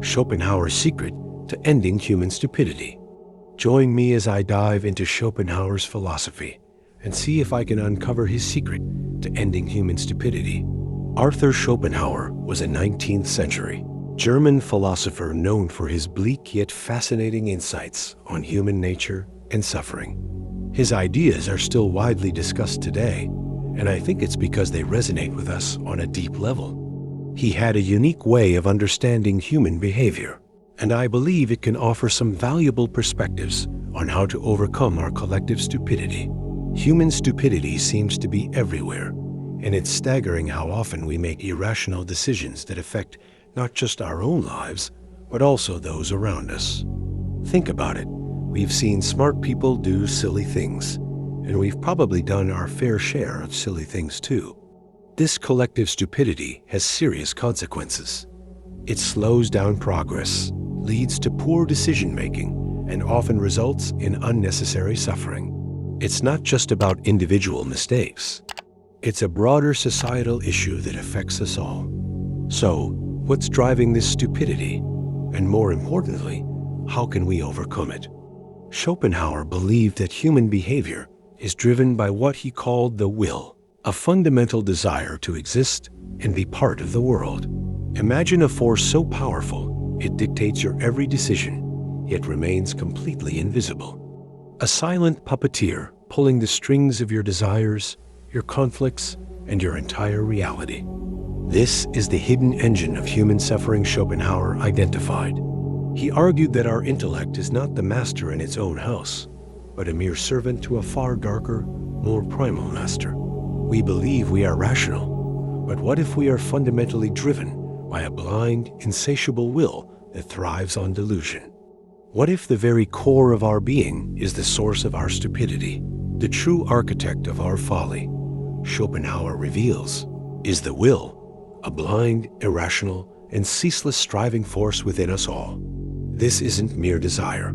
Schopenhauer's secret to ending human stupidity. Join me as I dive into Schopenhauer's philosophy and see if I can uncover his secret to ending human stupidity. Arthur Schopenhauer was a 19th century German philosopher known for his bleak yet fascinating insights on human nature and suffering. His ideas are still widely discussed today, and I think it's because they resonate with us on a deep level. He had a unique way of understanding human behavior, and I believe it can offer some valuable perspectives on how to overcome our collective stupidity. Human stupidity seems to be everywhere, and it's staggering how often we make irrational decisions that affect not just our own lives, but also those around us. Think about it. We've seen smart people do silly things, and we've probably done our fair share of silly things too. This collective stupidity has serious consequences. It slows down progress, leads to poor decision-making, and often results in unnecessary suffering. It's not just about individual mistakes. It's a broader societal issue that affects us all. So, what's driving this stupidity? And more importantly, how can we overcome it? Schopenhauer believed that human behavior is driven by what he called the will, a fundamental desire to exist and be part of the world. Imagine a force so powerful it dictates your every decision, yet remains completely invisible. A silent puppeteer pulling the strings of your desires, your conflicts, and your entire reality. This is the hidden engine of human suffering Schopenhauer identified. He argued that our intellect is not the master in its own house, but a mere servant to a far darker, more primal master. We believe we are rational, but what if we are fundamentally driven by a blind, insatiable will that thrives on delusion? What if the very core of our being is the source of our stupidity, the true architect of our folly? Schopenhauer reveals, is the will a blind, irrational, and ceaseless striving force within us all. This isn't mere desire.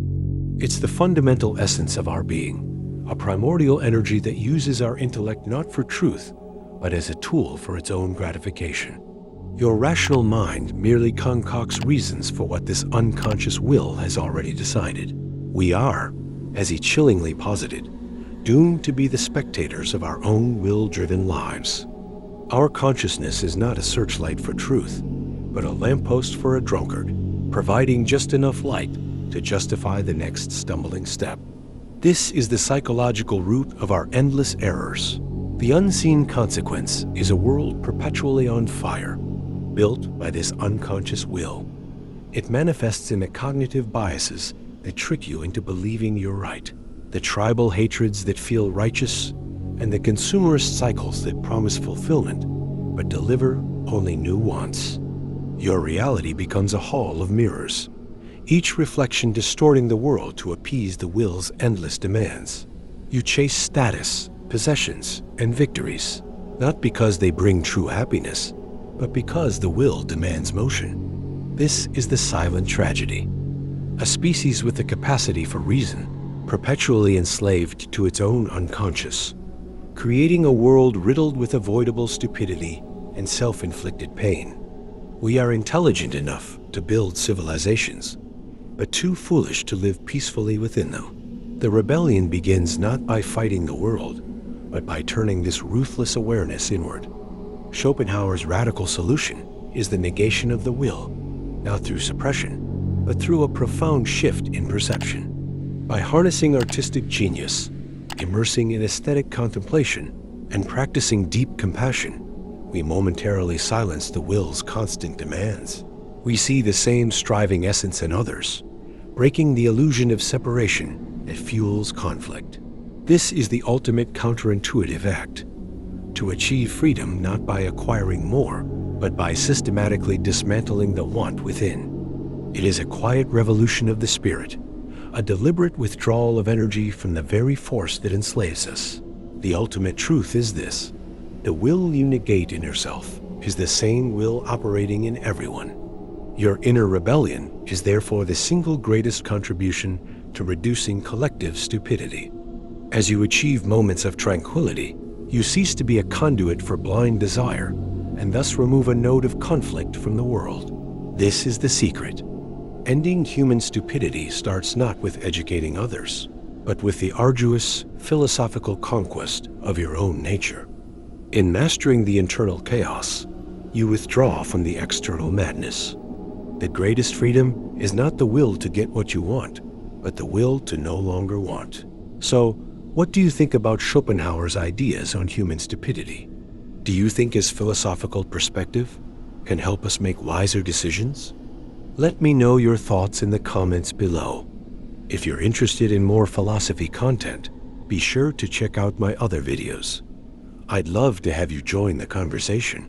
It's the fundamental essence of our being, a primordial energy that uses our intellect not for truth, but as a tool for its own gratification. Your rational mind merely concocts reasons for what this unconscious will has already decided. We are, as he chillingly posited, doomed to be the spectators of our own will-driven lives. Our consciousness is not a searchlight for truth, but a lamppost for a drunkard, providing just enough light to justify the next stumbling step. This is the psychological root of our endless errors. The unseen consequence is a world perpetually on fire, built by this unconscious will. It manifests in the cognitive biases that trick you into believing you're right, the tribal hatreds that feel righteous, and the consumerist cycles that promise fulfillment but deliver only new wants. Your reality becomes a hall of mirrors, each reflection distorting the world to appease the will's endless demands. You chase status, possessions, and victories, not because they bring true happiness, but because the will demands motion. This is the silent tragedy. A species with the capacity for reason, perpetually enslaved to its own unconscious, creating a world riddled with avoidable stupidity and self-inflicted pain. We are intelligent enough to build civilizations, but too foolish to live peacefully within them. The rebellion begins not by fighting the world, but by turning this ruthless awareness inward. Schopenhauer's radical solution is the negation of the will, not through suppression, but through a profound shift in perception. By harnessing artistic genius, immersing in aesthetic contemplation, and practicing deep compassion, we momentarily silence the will's constant demands. We see the same striving essence in others, breaking the illusion of separation that fuels conflict. This is the ultimate counterintuitive act, to achieve freedom not by acquiring more, but by systematically dismantling the want within. It is a quiet revolution of the spirit, a deliberate withdrawal of energy from the very force that enslaves us. The ultimate truth is this: the will you negate in yourself is the same will operating in everyone. Your inner rebellion is therefore the single greatest contribution to reducing collective stupidity. As you achieve moments of tranquility, you cease to be a conduit for blind desire, and thus remove a node of conflict from the world. This is the secret. Ending human stupidity starts not with educating others, but with the arduous philosophical conquest of your own nature. In mastering the internal chaos, you withdraw from the external madness. The greatest freedom is not the will to get what you want, but the will to no longer want. So, what do you think about Schopenhauer's ideas on human stupidity? Do you think his philosophical perspective can help us make wiser decisions? Let me know your thoughts in the comments below. If you're interested in more philosophy content, be sure to check out my other videos. I'd love to have you join the conversation.